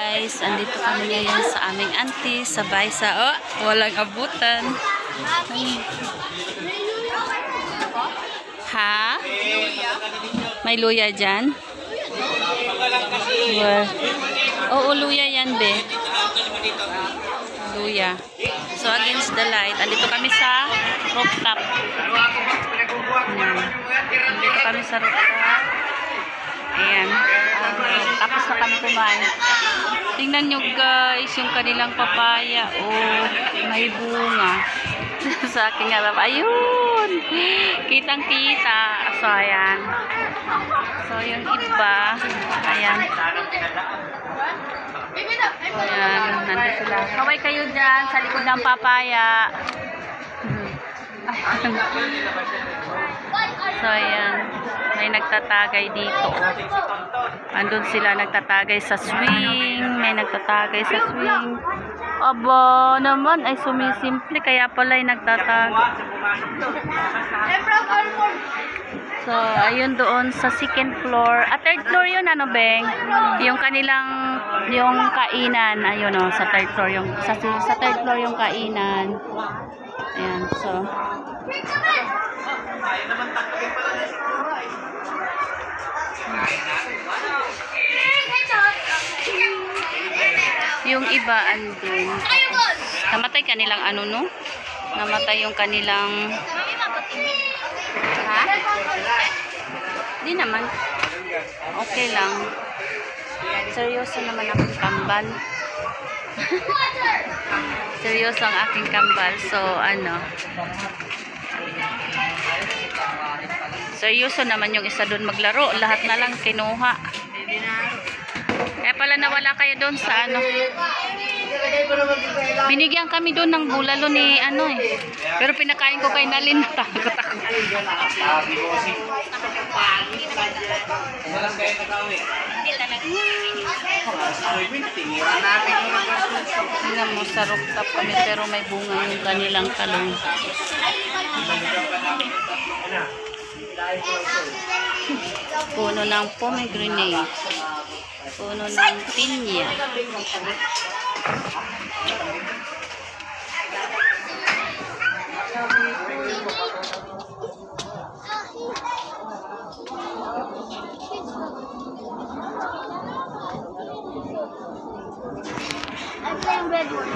Guys, andito kami ngayon sa aming auntie, sabay sa, walang abutan. Ha? May luya dyan? Oo, luya yan, be. Luya. So, against the light, andito kami sa rooftop. Andito kami sa rooftop. Ayan. Tapos na kami kumain. Tingnan nyo guys, yung kanilang papaya. Oh, may bunga. Sa aking harap. Ayun! Kitang kita. So, ayan. So, yung iba. Ayan. Ayan. Nandito sila. Kaway kayo dyan sa likod ng papaya. So, ayan. May nagtatagay dito. Andun sila nagtatagay sa swing. May nagtatagay sa swing. Aba, naman ay sumisimple. Kaya pala ay nagtatagay. So, ayun doon sa second floor. Third floor yun, ano, Beng? Yung kanilang, yung kainan. Ayun, oh, sa third floor yung, sa third floor yung kainan. Ayan, so. Yung iba andun. Namatay kanilang ano, no? Namatay yung kanilang... Ha? Di naman. Okay lang. Seryoso naman akong kambal. Seryoso ang aking kambal. So, ano... Seryoso naman yung isa doon maglaro. Lahat na lang kinuha. Kaya pala nawala kayo doon sa ano. Binigyan kami doon ng bulalo ni ano eh. Pero pinakain ko kay Nalin. Takot ako. Tingnan mo sa rooftop kami pero may bunga yung kanilang talong. Puno ng pomegranate. Puno ng pinya. I'm playing red one.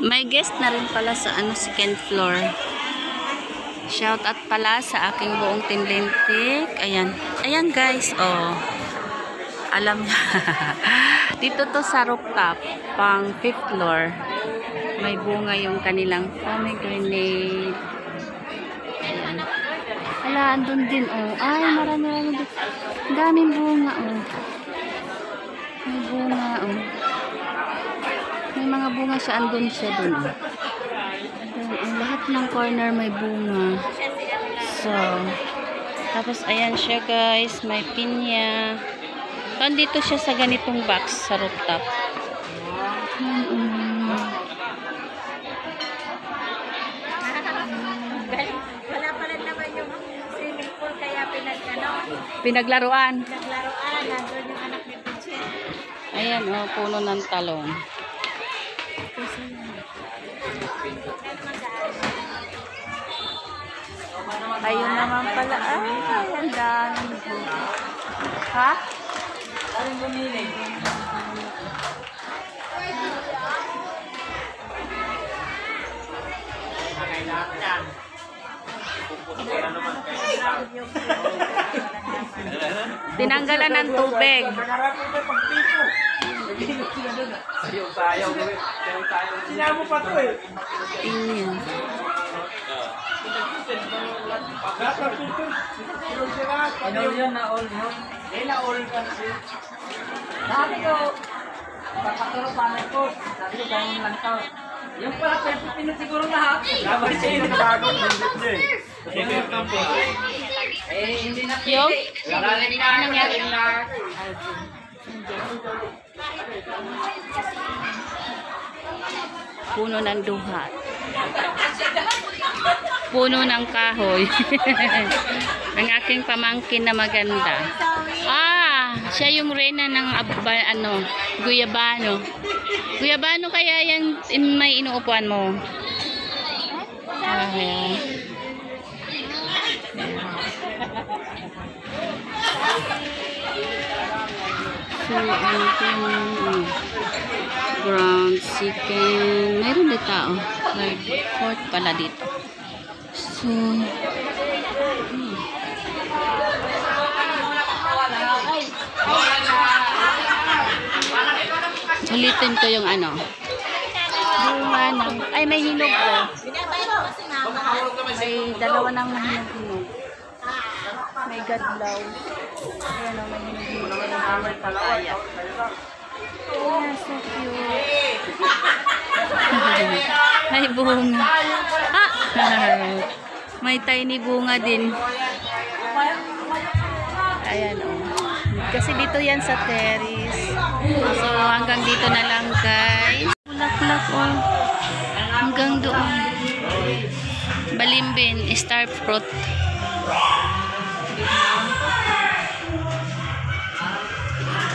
May guest na rin pala sa ano, second floor. Shout out pala sa aking buong team Lintik. Ayan. Ayan guys. Oh. Alam niya. Dito to sa rooftop. Pang 5th floor. May bunga yung kanilang pomegranate. Ayan. Ala, andun din. Oh. Ay, marami dito. Daming bunga. Oh. May bunga. Oh. May mga bunga siya, andun siya dun. Ang lahat ng corner may bunga. So, tapos ayan siya guys, may pinya. Nandito siya sa ganitong box sa rooftop. Wala pala naman yung swimming pool kaya Pinaglaruan. nandun yung anak ni Pinchin. Ayan, oh, puno ng talong. Ayun naman pala. Ay, ang dami. Ha? Anong bumili? Tinanggalan ng tubig. Sayaw. Sinama pa to eh. Pinya. Ano yun na all yun? Eh na all kasi. Sabi ko, papaturo pa ko. Sabi ko, ganun lang to. Yung pala, 30 minutes siguro lahat. Laban siya yung bago. Eh, hindi na Yung? Ano nangyari na? Puno ng duhat. Puno ng kahoy. Ang aking pamangkin na maganda. Ah, siya yung reyna ng guyabano. Guyabano kaya yan may inuupuan mo. Ah, yeah. So, ground chicken. Mayroon na tao. Third, fourth pala dito. So, ulitin ko yung ano. Bunga ng, ay may hinog ko. May dalawa ng hinog-hinog. May gadlaw. Ayan o, may hinog-hinog. Ayan, so cute. May bunga. Ah! May tiny bunga din. Ayan o. Kasi dito yan sa terrace. So hanggang dito na lang guys. Bulaklak o. Hanggang doon. Balimbin, star fruit.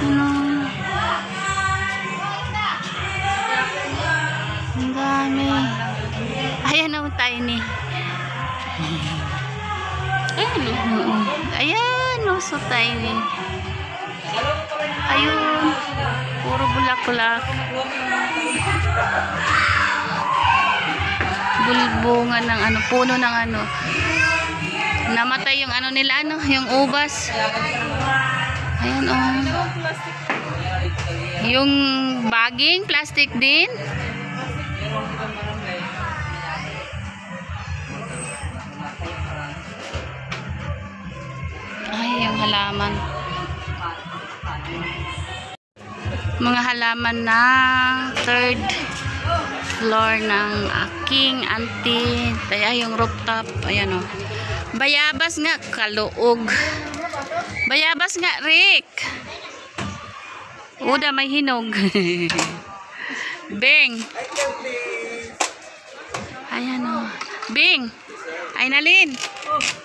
Ano? Ang dami. Ayan ang tiny. Ayan, ayan, so tiny. Ayun, puro bulaklak. Bulbunga ng ano, puno ng ano. Namatay yung ano nila, ano, yung ubas. Ayan, oh. Yung baging, plastic din. Ay, yung halaman. Mga halaman ng third floor ng aking auntie. Kaya yung rooftop. Ayan o. Bayabas nga, kaluog. Bayabas nga, Rick. Uda, may hinog. Bing. Ayan o. Bing. Ay, Nalin.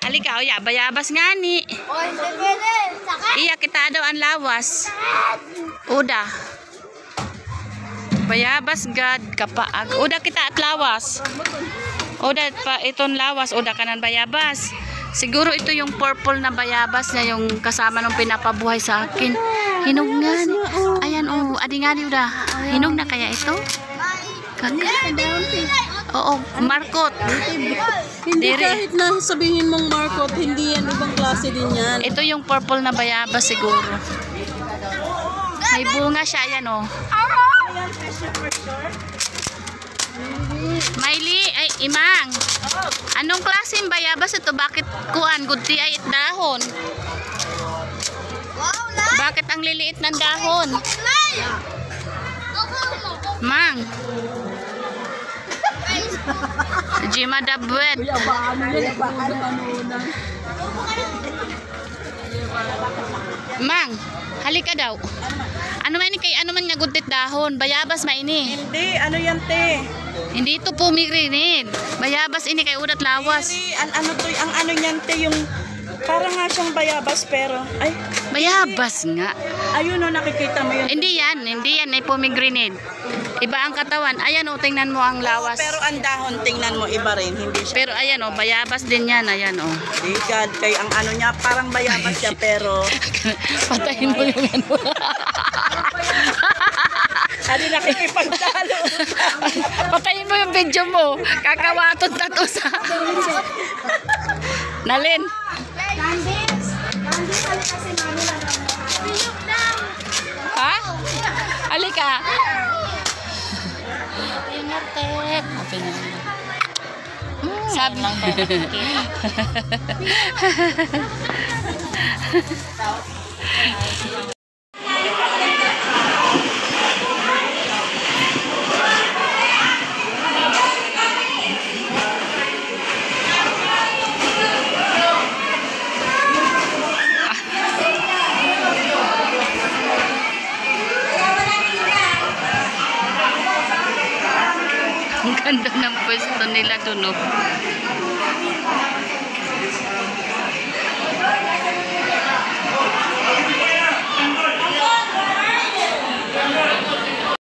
Halika, o ya, bayabas nga ni. Iya, kita daw ang lawas. Uda. Bayabas gad kapaag. Uda kita at lawas. Uda pa itong lawas. Uda kanan bayabas. Siguro ito yung purple na bayabas na yung kasama nung pinapabuhay sa akin. Hinog nga. Ayan, oh, adi nga ni Uda. Hinog na kaya ito? Oo, markot. Hindi kahit na sabihin mong markot, hindi yan ibang klase din yan. Ito yung purple na bayabas siguro. May bunga siya, yan oh. Miley, ay Imang. Anong klaseng bayabas ito? Bakit kuan? Gudti ay dahon. Bakit ang liliit ng dahon? Mang. Jima dabwet. Mang, halika daw. Ano man kay ano man nga gudtit dahon, bayabas maini. Hindi, ano yan te? Hindi ito pomegranate. Bayabas ini kay udat lawas. Hindi, ano to, ang ano yan te, yung parang nga siyang bayabas pero, ay, Bayabas nga. ayun o, nakikita mo yun. Hindi yan ay pomegranate. Iba ang katawan. Ayan o, tingnan mo ang lawas. Pero ang dahon, tingnan mo, iba rin, hindi siya. Pero ayan o, bayabas din yan. Ayan o. Hindi, God, kay ang ano niya, parang bayabas siya pero, Patayin mo yung ano. hindi nakikipagtalo. Patayin mo yung video mo. Kakawatot na to sa... Nalin. Ha? Halika. Ingat, Tek. Sabi lang nila dun, oh.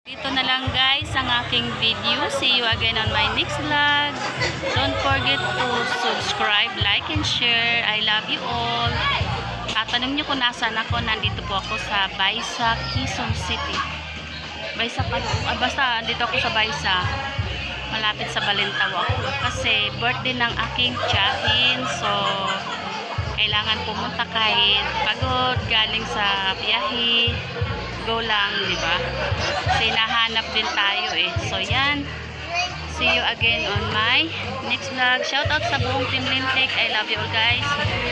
Dito na lang guys ang aking video. See you again on my next vlog. Don't forget to subscribe, like, and share. I love you all. Tatanong nyo kung nasaan ako. Nandito po ako sa Baisa, Quezon City. Baisa pa. Basta dito ako sa Baisa. Malapit sa Balintawak. Kasi birthday ng aking tiyahin. So, kailangan pumunta kahit pagod, galing sa biyahe. Go lang, di ba? Kasi nahanap din tayo eh. So, yan. See you again on my next vlog. Shout out sa buong Team Lintik. I love you all guys.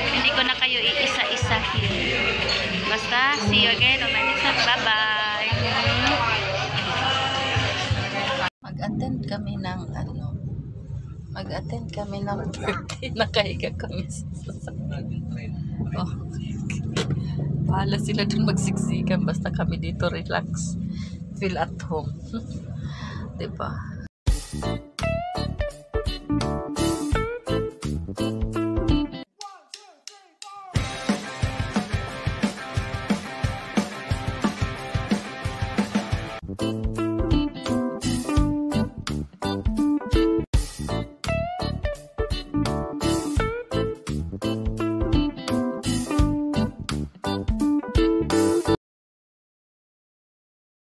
Hindi ko na kayo iisa-isahin. Basta, see you again on my next vlog. Bye-bye. Mag-attend kami ng mag-attend kami ng birthday. Nakahiga kami sa oh. Bahala sila dun magsiksikan. Basta kami dito relax. Feel at home. Diba?